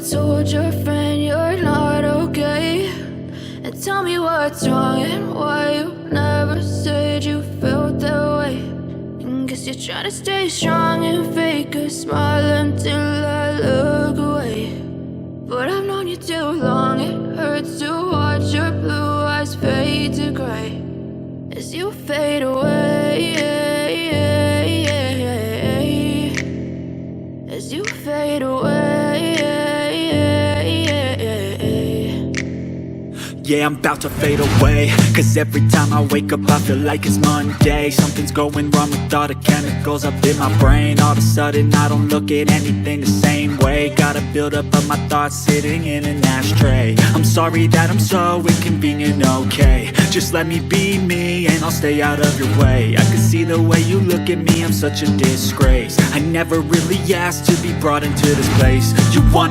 told your friend you're not okay? And tell me what's wrong and why you never said you felt that way. And guess you're trying to stay strong and fake a smile until I look away. But I've known you too long, it hurts to watch your blue eyes fade to gray as you fade away, as you fade away. Yeah, I'm about to fade away, cause every time I wake up I feel like it's Monday. Something's going wrong with all the chemicals up in my brain. All of a sudden I don't look at anything the same way. Got a buildup of my thoughts sitting in an ashtray. I'm sorry that I'm so inconvenient, okay? Just let me be me and I'll stay out of your way. I can see the way you look at me, I'm such a disgrace. I never really asked to be brought into this place. You wanna